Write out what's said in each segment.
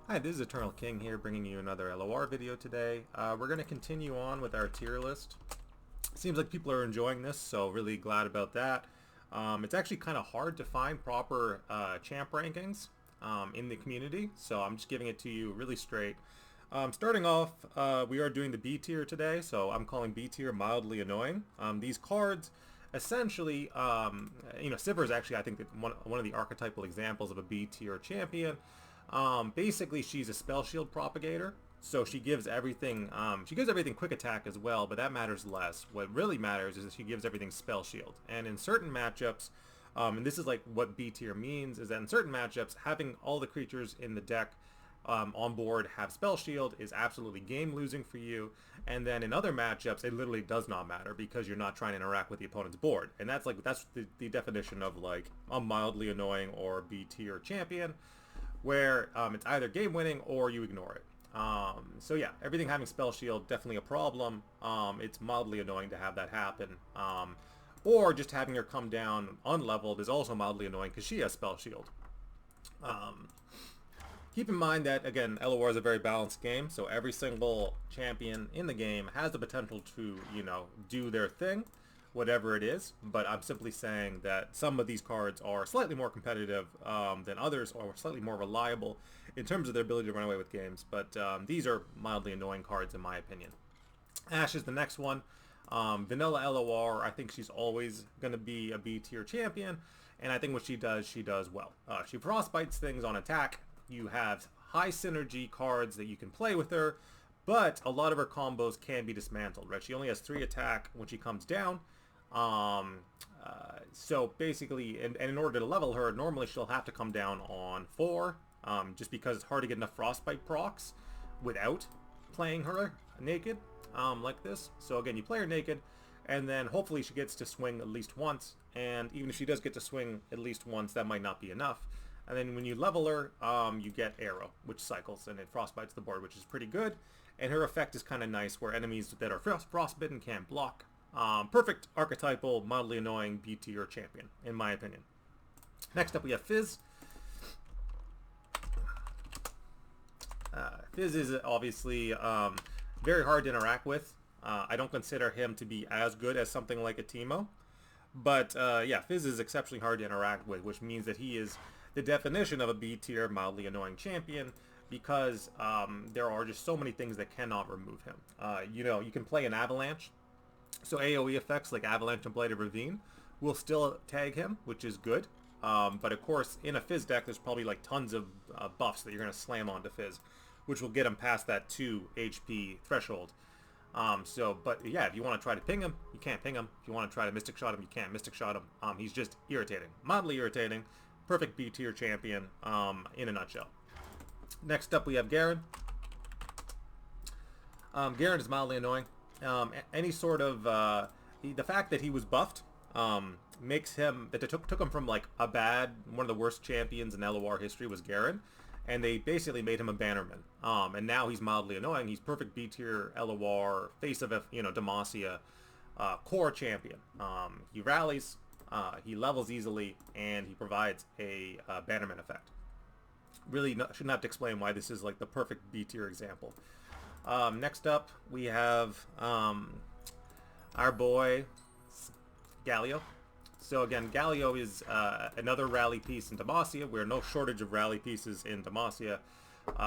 Hi, this is Eternal King here, bringing you another LOR video today. We're going to continue on with our tier list. Seems like people are enjoying this, so really glad about that. It's actually kind of hard to find proper champ rankings in the community, so I'm just giving it to you really straight. Starting off, we are doing the B tier today, so I'm calling B tier mildly annoying. These cards, essentially, Sivir is actually, I think, one of the archetypal examples of a B tier champion. Basically, she's a spell shield propagator, so she gives everything quick attack as well, but that matters less. What really matters is that she gives everything spell shield. And in certain matchups, and this is like what B tier means, is that in certain matchups, having all the creatures in the deck on board have spell shield is absolutely game losing for you. And then in other matchups, it literally does not matter because you're not trying to interact with the opponent's board. And that's the definition of like a mildly annoying or B tier champion, where it's either game winning or you ignore it. So yeah, everything having spell shield, definitely a problem. It's mildly annoying to have that happen. Or just having her come down unleveled is also mildly annoying because she has spell shield. Keep in mind that, again, LOR is a very balanced game, so every single champion in the game has the potential to, do their thing, whatever it is, but I'm simply saying that some of these cards are slightly more competitive than others, or slightly more reliable in terms of their ability to run away with games, but these are mildly annoying cards in my opinion. Ashe is the next one. Vanilla LOR, I think she's always going to be a B tier champion, and I think what she does well. She frostbites things on attack. You have high synergy cards that you can play with her, but a lot of her combos can be dismantled, right? She only has 3 attack when she comes down. So basically, and in order to level her, normally she'll have to come down on 4, just because it's hard to get enough frostbite procs without playing her naked, like this. So again, you play her naked, and then hopefully she gets to swing at least once, and even if she does get to swing at least once, that might not be enough. And then when you level her, you get Arrow, which cycles, and it frostbites the board, which is pretty good. And her effect is kind of nice, where enemies that are frostbitten can't block. Perfect archetypal, mildly annoying B tier champion, in my opinion. Next up, we have Fizz. Fizz is obviously very hard to interact with. I don't consider him to be as good as something like a Teemo. But yeah, Fizz is exceptionally hard to interact with, which means that he is the definition of a B tier, mildly annoying champion, because there are just so many things that cannot remove him. You can play an Avalanche, so AoE effects like Avalanche and Blighted Ravine will still tag him, which is good. But of course, in a Fizz deck, there's probably like tons of buffs that you're going to slam onto Fizz, which will get him past that 2 HP threshold. But yeah, if you want to try to ping him, you can't ping him. If you want to try to Mystic Shot him, you can't Mystic Shot him. He's just irritating. Mildly irritating. Perfect B tier champion, in a nutshell. Next up, we have Garen. Garen is mildly annoying. Any sort of the fact that he was buffed makes him that it took him from like one of the worst champions in LOR history was Garen, and they basically made him a bannerman. And now he's mildly annoying. He's perfect B tier LOR, face of Demacia, core champion. He rallies, he levels easily, and he provides a bannerman effect. Really shouldn't have to explain why this is like the perfect B tier example. Next up, we have our boy Galio. So again, Galio is another rally piece in Demacia. We're no shortage of rally pieces in Demacia.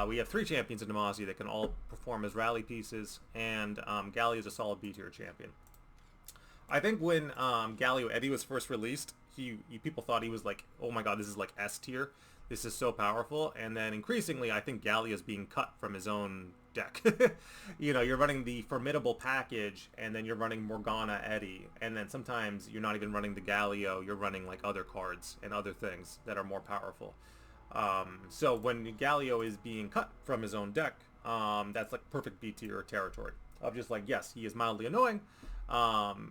We have 3 champions in Demacia that can all perform as rally pieces, and Galio is a solid B tier champion. I think when Galio Eddie was first released, people thought he was like, oh my god, this is like S tier. This is so powerful. And then increasingly, I think Galio is being cut from his own deck. You're running the Formidable package, and then you're running Morgana Eddie, and then sometimes you're not even running the Galio, you're running like other cards and other things that are more powerful. So when Galio is being cut from his own deck, that's like perfect B tier territory. Of just like, yes, he is mildly annoying,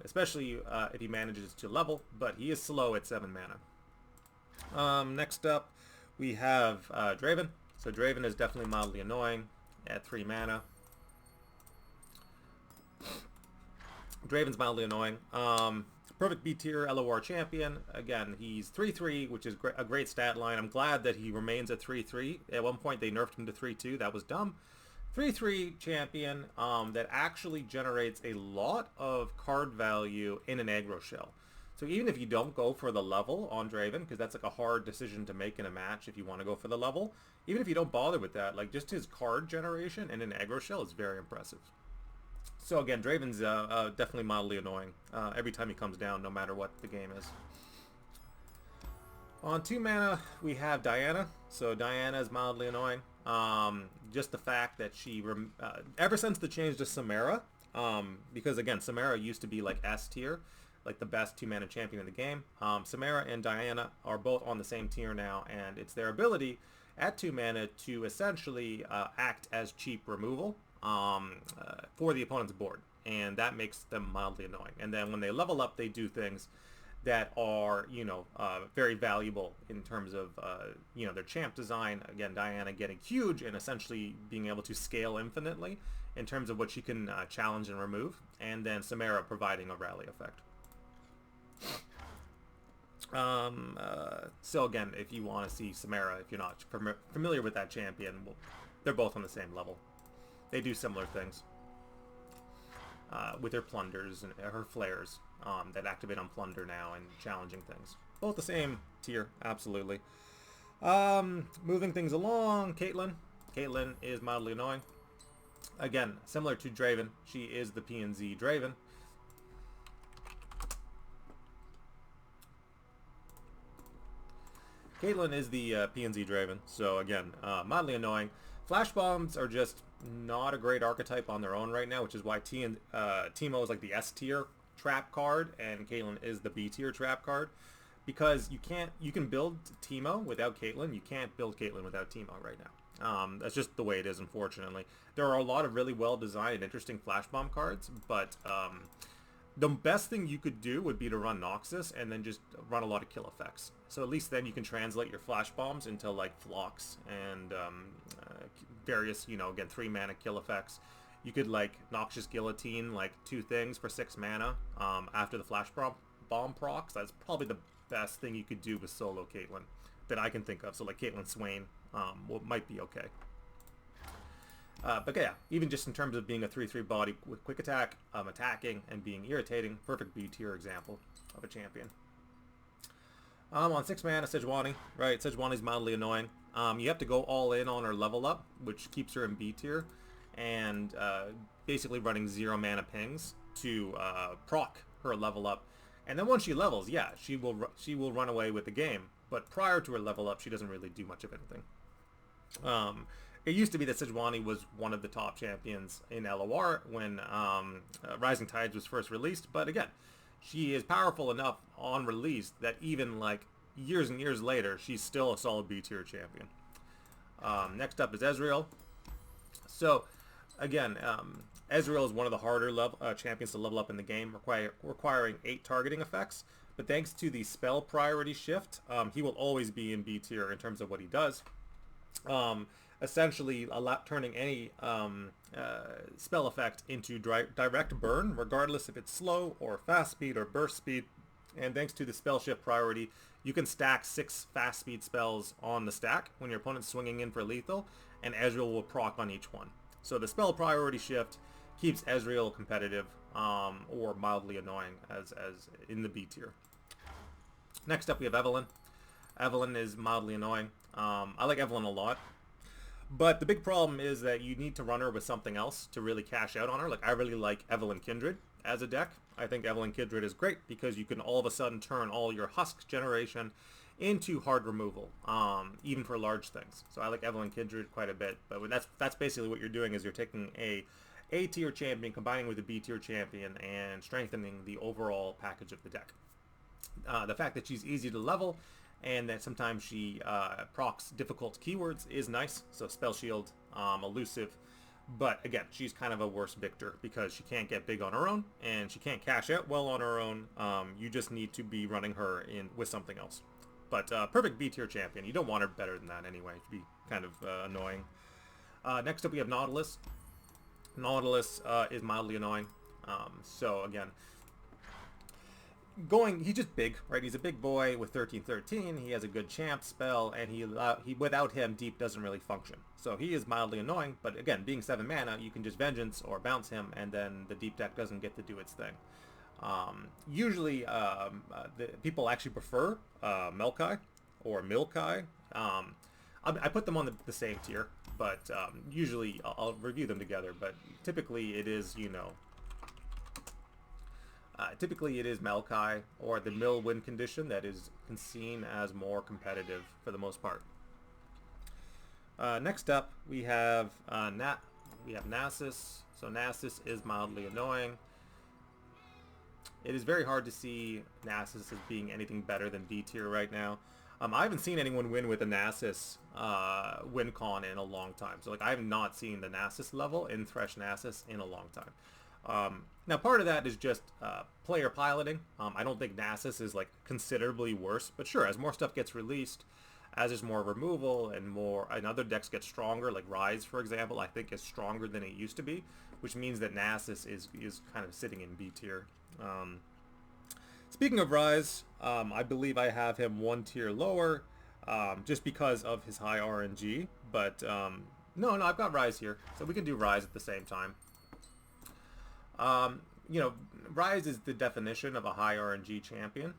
especially if he manages to level, but he is slow at 7 mana. Next up, we have Draven. So Draven is definitely mildly annoying at 3 mana. Draven's mildly annoying. Perfect B tier LOR champion. Again, he's 3-3, which is a great stat line. I'm glad that he remains at 3-3. At one point, they nerfed him to 3-2. That was dumb. 3-3 champion that actually generates a lot of card value in an aggro shell. So even if you don't go for the level on Draven, because that's like a hard decision to make in a match if you want to go for the level, even if you don't bother with that, like just his card generation in an aggro shell is very impressive. So again, Draven's definitely mildly annoying every time he comes down, no matter what the game is. On 2 mana, we have Diana. So Diana is mildly annoying. Just the fact that she, ever since the change to Samira, because again, Samira used to be like S tier, like the best 2 mana champion in the game. Samira and Diana are both on the same tier now, and it's their ability at 2 mana to essentially act as cheap removal for the opponent's board, and that makes them mildly annoying. And then when they level up, they do things that are, you know, very valuable in terms of, you know, their champ design. Again, Diana getting huge and essentially being able to scale infinitely in terms of what she can challenge and remove, and then Samira providing a rally effect. So again, if you want to see Samira, if you're not familiar with that champion, well, they're both on the same level. They do similar things with their plunders and her flares that activate on plunder now and challenging things. Both the same tier, absolutely. Moving things along, Caitlyn. Caitlyn is mildly annoying. Again, similar to Draven, she is the P&Z Draven. Caitlyn is the P&Z Draven, so again, mildly annoying. Flash bombs are just not a great archetype on their own right now, which is why Teemo is like the S tier trap card and Caitlyn is the B tier trap card, because you can build Teemo without Caitlyn. You can't build Caitlyn without Teemo right now. That's just the way it is, unfortunately. There are a lot of really well designed and interesting flash bomb cards, but the best thing you could do would be to run Noxus and then just run a lot of kill effects. So at least then you can translate your flash bombs into like Phlox and various, you know, again, 3 mana kill effects. You could like Noxious Guillotine, like 2 things for 6 mana after the flash bomb procs. That's probably the best thing you could do with solo Caitlyn that I can think of. So like Caitlyn Swain might be okay. But yeah, even just in terms of being a 3-3 body with quick attack, attacking, and being irritating, perfect B tier example of a champion. On 6 mana, Sejuani, right? Sejuani's mildly annoying. You have to go all in on her level up, which keeps her in B tier, and basically running 0 mana pings to proc her level up. And then once she levels, yeah, she will run away with the game. But prior to her level up, she doesn't really do much of anything. It used to be that Sejuani was one of the top champions in LOR when Rising Tides was first released, but again, she is powerful enough on release that even like years and years later, she's still a solid B tier champion. Next up is Ezreal. So again, Ezreal is one of the harder champions to level up in the game, requiring 8 targeting effects. But thanks to the spell priority shift, he will always be in B tier in terms of what he does. Essentially turning any spell effect into direct burn, regardless if it's slow or fast speed or burst speed. And thanks to the spell shift priority, you can stack 6 fast speed spells on the stack when your opponent's swinging in for lethal, and Ezreal will proc on each one. So the spell priority shift keeps Ezreal competitive or mildly annoying as in the B tier. Next up we have Evelynn. Evelynn is mildly annoying. I like Evelynn a lot. But the big problem is that you need to run her with something else to really cash out on her. Like, I really like Evelynn Kindred as a deck. I think Evelynn Kindred is great because you can all of a sudden turn all your husk generation into hard removal, even for large things. So I like Evelynn Kindred quite a bit. But that's basically what you're doing, is you're taking a tier champion, combining with a B tier champion, and strengthening the overall package of the deck. The fact that she's easy to level and that sometimes she procs difficult keywords is nice. So Spell Shield, Elusive. But again, she's kind of a worse victor because she can't get big on her own and she can't cash out well on her own. You just need to be running her in with something else. But perfect B tier champion. You don't want her better than that anyway. It'd be kind of annoying. Next up we have Nautilus. Nautilus is mildly annoying. So again, he's just big, right? He's a big boy with 13/13. He has a good champ spell, and he without him, deep doesn't really function. So he is mildly annoying, but again, being 7 mana, you can just vengeance or bounce him, and then the deep deck doesn't get to do its thing. Usually, the people actually prefer Melkai or Milkai. I put them on the same tier, but usually I'll review them together. But typically, it is typically it is Melkai or the mill win condition that is seen as more competitive for the most part. Next up, we have Nasus. So Nasus is mildly annoying. It is very hard to see Nasus as being anything better than B tier right now. I haven't seen anyone win with a Nasus win con in a long time. So like I have not seen the Nasus level in Thresh Nasus in a long time. Now part of that is just player piloting. I don't think Nasus is like considerably worse, but sure, as more stuff gets released, as there's more removal and other decks get stronger, like Ryze for example, I think is stronger than it used to be, which means that Nasus is kind of sitting in B tier. Speaking of Ryze, I believe I have him 1 tier lower, just because of his high RNG, but no, I've got Ryze here, so we can do Ryze at the same time. You know, Ryze is the definition of a high RNG champion.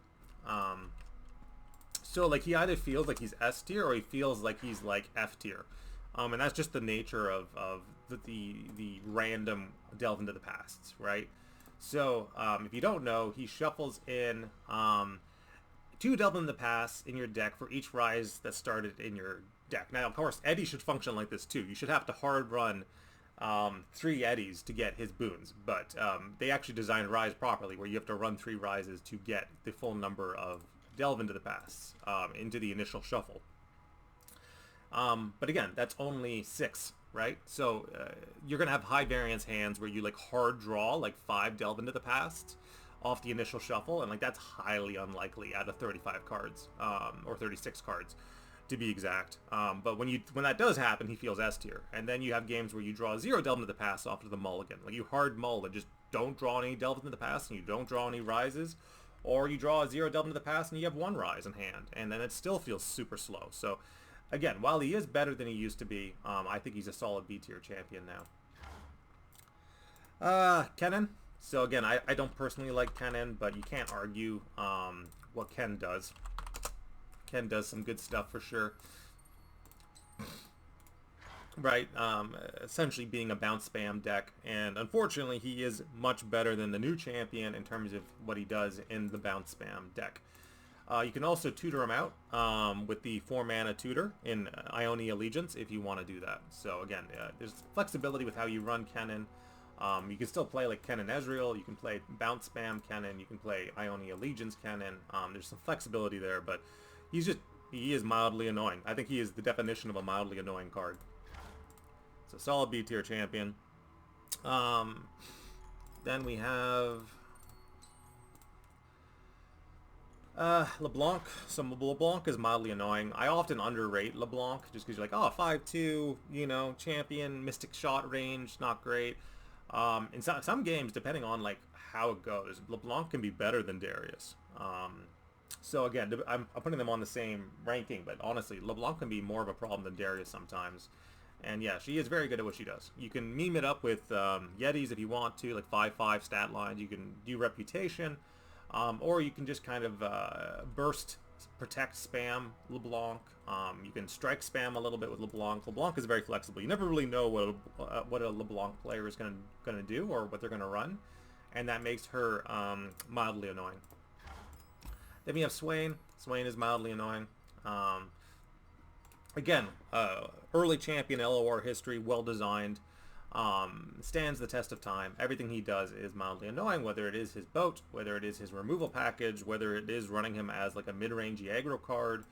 So like he either feels like he's S tier or he feels like he's like F tier. And that's just the nature of the random delve into the pasts, right? So if you don't know, he shuffles in 2 delve into the past in your deck for each Ryze that started in your deck. Now, of course, Eddie should function like this too. You should have to hard run 3 Eddies to get his boons, but they actually designed Ryze properly, where you have to run 3 Ryzes to get the full number of delve into the pasts into the initial shuffle. But again, that's only 6, right? So you're gonna have high variance hands where you like hard draw like 5 delve into the past off the initial shuffle, and like that's highly unlikely out of 35 cards or 36 cards to be exact. But when that does happen, he feels S tier, and then you have games where you draw 0 delve into the past off to the mulligan, like you hard mull and just don't draw any delve into the past, and you don't draw any Ryzes, or you draw a 0 delve into the past and you have 1 Ryze in hand, and then it still feels super slow. So again, while he is better than he used to be, I think he's a solid B tier champion now. Kennen. So again, I don't personally like Kennen, but you can't argue what Ken does. Ken does some good stuff for sure. Right, essentially being a bounce spam deck, and unfortunately he is much better than the new champion in terms of what he does in the bounce spam deck. You can also tutor him out with the 4 mana tutor in Ione Allegiance if you want to do that. So again, there's flexibility with how you run Kennen. You can still play like Kennen Ezreal, you can play bounce spam Kennen, you can play Ione Allegiance Kennen. There's some flexibility there, but he is mildly annoying. I think he is the definition of a mildly annoying card. So solid B tier champion. Then we have LeBlanc. So LeBlanc is mildly annoying. I often underrate LeBlanc just because you're like, oh, 5/2, you know, champion, mystic shot range, not great. In some games, depending on like how it goes, LeBlanc can be better than Darius. So again, I'm putting them on the same ranking, but honestly, LeBlanc can be more of a problem than Darius sometimes. And yeah, she is very good at what she does. You can meme it up with Yetis if you want to, like 5/5 stat lines. You can do reputation, or you can just kind of burst, protect, spam LeBlanc. You can strike spam a little bit with LeBlanc. LeBlanc is very flexible. You never really know what a LeBlanc player is gonna do or what they're gonna run, and that makes her mildly annoying. Then we have Swain. Swain is mildly annoying. Again, early champion LOR history, well designed, stands the test of time. Everything he does is mildly annoying, whether it is his boat, whether it is his removal package, whether it is running him as like a mid-range aggro card,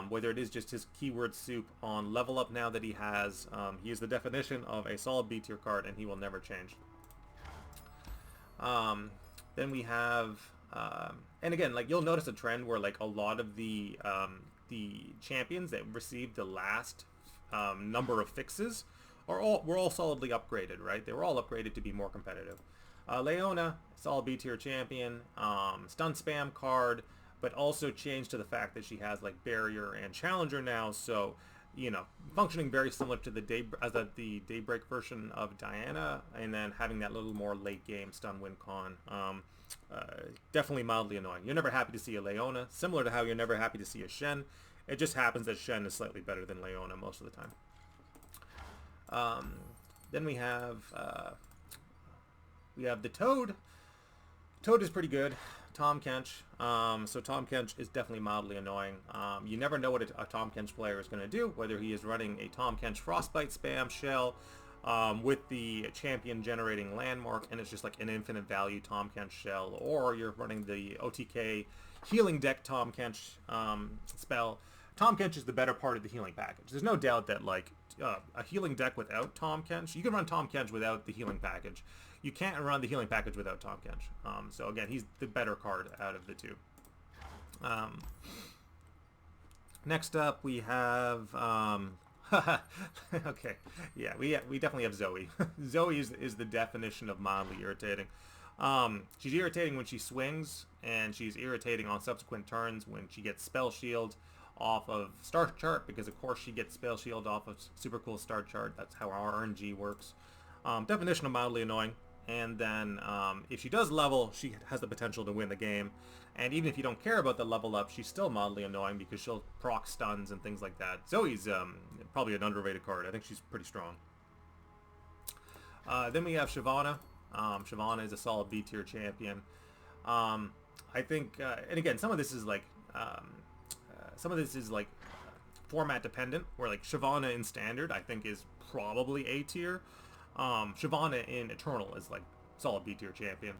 whether it is just his keyword soup on level up now that he has. He is the definition of a solid B tier card, and he will never change. Then we have, and again, like you'll notice a trend where like a lot of the champions that received the last number of fixes were all solidly upgraded, right? They were all upgraded to be more competitive. Leona, solid B tier champion, stun spam card, but also changed to the fact that she has like barrier and challenger now, so you know, functioning very similar to the the Daybreak version of Diana, and then having that little more late game stun win con. Definitely mildly annoying. You're never happy to see a Leona, similar to how you're never happy to see a Shen. It just happens that Shen is slightly better than Leona most of the time. Then we have the Toad. Toad is pretty good. Tahm Kench. So Tahm Kench is definitely mildly annoying. You never know what a Tahm Kench player is going to do, whether he is running a Tahm Kench Frostbite spam shell with the champion generating landmark, and it's just like an infinite value Tahm Kench shell, or you're running the OTK healing deck Tahm Kench spell. Tahm Kench is the better part of the healing package. There's no doubt that like a healing deck without Tahm Kench, you can run Tahm Kench without the healing package. You can't run the healing package without Tahm Kench. So again, he's the better card out of the two. Next up, we have okay, yeah, we definitely have Zoe. Zoe is the definition of mildly irritating. She's irritating when she swings, and she's irritating on subsequent turns when she gets spell shield off of start chart, because of course she gets spell shield off of super cool start chart. That's how our RNG works. Definition of mildly annoying. And then if she does level, she has the potential to win the game. And even if you don't care about the level up, she's still mildly annoying because she'll proc stuns and things like that. Zoe's probably an underrated card. I think she's pretty strong. Then we have Shyvana. Shyvana is a solid B tier champion. I think, and again, some of this is like format dependent, where like Shyvana in standard I think is probably A tier. Shyvana in Eternal is like solid B tier champion.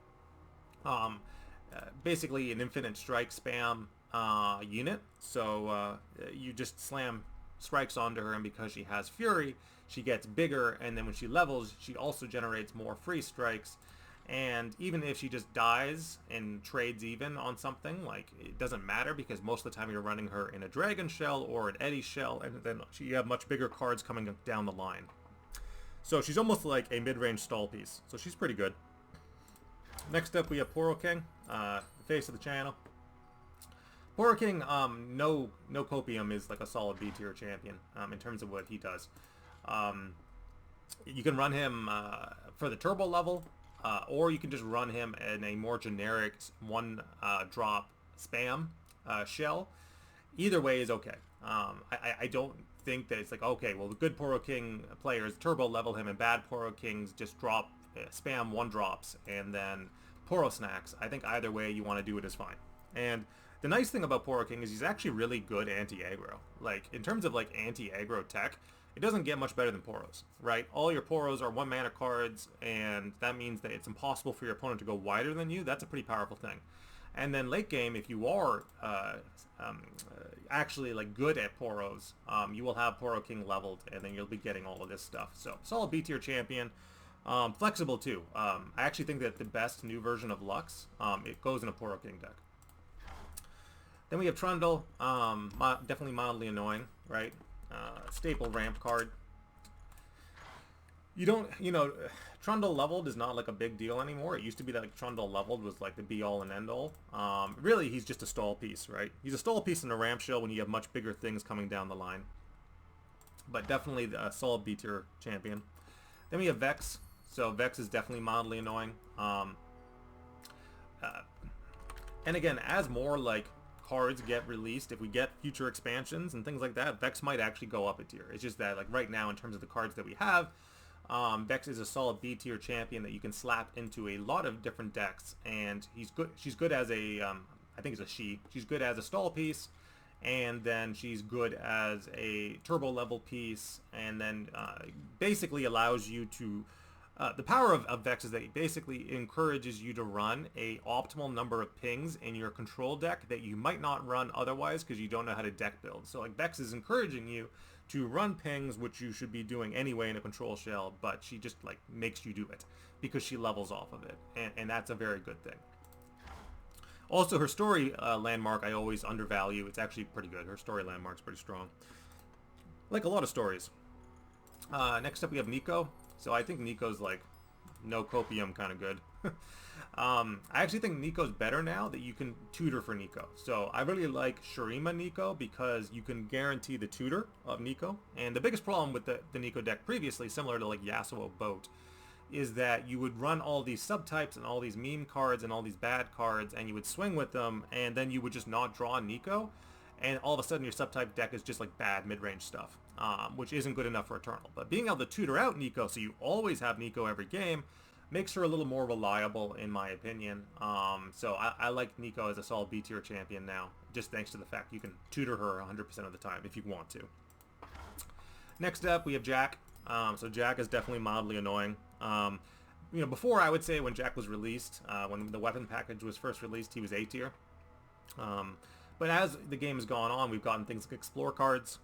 Basically an infinite strike spam unit, so you just slam strikes onto her, and because she has Fury, she gets bigger, and then when she levels, she also generates more free strikes. And even if she just dies and trades even on something, like, it doesn't matter, because most of the time you're running her in a Dragon Shell or an Eddy Shell, and then you have much bigger cards coming down the line. So she's almost like a mid-range stall piece. So she's pretty good. Next up, we have Poro King, the face of the channel. Poro King, no copium, is like a solid B tier champion in terms of what he does. You can run him for the turbo level, or you can just run him in a more generic one drop spam shell. Either way is okay. I don't think that it's like, okay, well, the good Poro King players turbo level him, and bad Poro Kings just drop spam one drops and then Poro snacks. I think either way you want to do it is fine. And the nice thing about Poro King is he's actually really good anti-aggro. Like, in terms of like anti-aggro tech, it doesn't get much better than Poros, right? All your Poros are 1 mana cards, and that means that it's impossible for your opponent to go wider than you. That's a pretty powerful thing. And then late game, if you are actually like good at Poros, you will have Poro King leveled, and then you'll be getting all of this stuff. So solid B tier champion, flexible too. I actually think that the best new version of Lux, it goes in a Poro King deck. Then we have Trundle, definitely mildly annoying, right? Staple ramp card. Trundle leveled is not like a big deal anymore. It used to be that like Trundle leveled was like the be all and end all. Really, he's just a stall piece, right? He's a stall piece in a ramp shell when you have much bigger things coming down the line. But definitely a solid B tier champion. Then we have Vex. So Vex is definitely mildly annoying. And again, as more like cards get released, if we get future expansions and things like that, Vex might actually go up a tier. It's just that like right now, in terms of the cards that we have, Vex is a solid B tier champion that you can slap into a lot of different decks, and he's good. She's good as a, I think it's a she. She's good as a stall piece, and then she's good as a turbo level piece, and then basically allows you to. The power of Vex is that it basically encourages you to run a optimal number of pings in your control deck that you might not run otherwise because you don't know how to deck build. So like Vex is encouraging you to run pings, which you should be doing anyway in a control shell, but she just like makes you do it because she levels off of it, and that's a very good thing. Also, her story landmark I always undervalue. It's actually pretty good. Her story landmark's pretty strong. Like a lot of stories. Next up we have Neeko. So I think Neeko's like no copium kind of good. I actually think Neeko's better now that you can tutor for Neeko. So I really like Shurima Neeko because you can guarantee the tutor of Neeko. And the biggest problem with the Neeko deck previously, similar to like Yasuo Boat, is that you would run all these subtypes and all these meme cards and all these bad cards, and you would swing with them, and then you would just not draw Neeko, and all of a sudden your subtype deck is just like bad mid-range stuff, which isn't good enough for Eternal. But being able to tutor out Neeko so you always have Neeko every game makes her a little more reliable, in my opinion. So I like Neeko as a solid B tier champion now, just thanks to the fact you can tutor her 100% of the time if you want to. Next up, we have Jack. So Jack is definitely mildly annoying. You know, before I would say when Jack was released, when the weapon package was first released, he was A tier. But as the game has gone on, we've gotten things like Explore cards,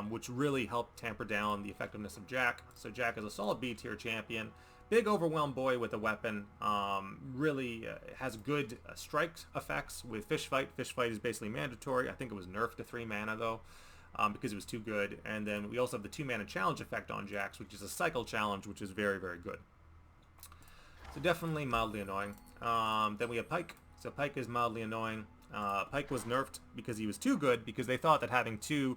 which really help tamper down the effectiveness of Jack. So Jack is a solid B tier champion. Big overwhelmed boy with a weapon. Really has good strike effects with Fish Fight. Fish Fight is basically mandatory. I think it was nerfed to 3 mana though. Because it was too good. And then we also have the 2 mana challenge effect on Jax, which is a cycle challenge, which is very, very good. So definitely mildly annoying. Then we have Pyke. So Pyke is mildly annoying. Pyke was nerfed because he was too good, because they thought that having 2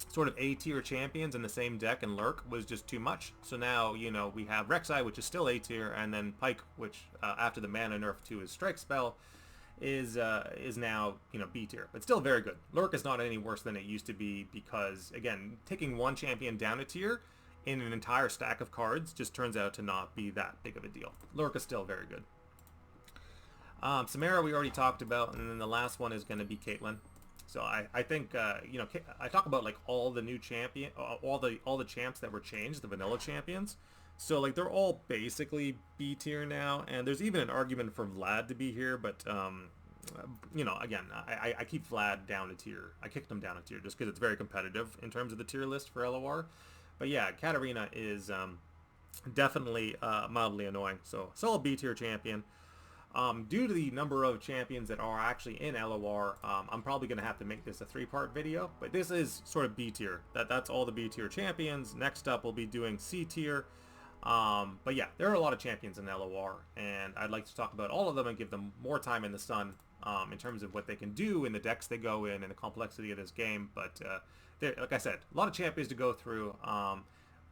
sort of A-tier champions in the same deck and Lurk was just too much. So now, you know, we have Rek'Sai, which is still A-tier, and then Pyke, which after the mana nerf to his strike spell, is now, you know, B tier, but still very good. Lurk is not any worse than it used to be because, again, taking one champion down a tier in an entire stack of cards just turns out to not be that big of a deal. Lurk is still very good. Samira we already talked about, and then the last one is going to be Caitlyn. So I think you know, I talk about like all the new champion, all the champs that were changed, the vanilla champions. So like they're all basically B tier now, and there's even an argument for Vlad to be here, but you know, again, I keep Vlad down a tier. I kicked him down a tier just because it's very competitive in terms of the tier list for LOR. But yeah, Katarina is definitely mildly annoying. So solid B tier champion. Due to the number of champions that are actually in LOR, I'm probably going to have to make this a 3-part video, but this is sort of B tier. That's all the B tier champions. Next up, we'll be doing C tier. But yeah, there are a lot of champions in LOR, and I'd like to talk about all of them and give them more time in the sun in terms of what they can do in the decks they go in and the complexity of this game. But like I said, a lot of champions to go through.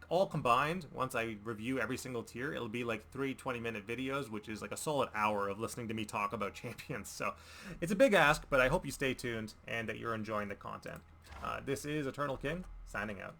All combined, once I review every single tier, it'll be like 3 20-minute videos, which is like a solid hour of listening to me talk about champions. So it's a big ask, but I hope you stay tuned and that you're enjoying the content. This is Eternal King, signing out.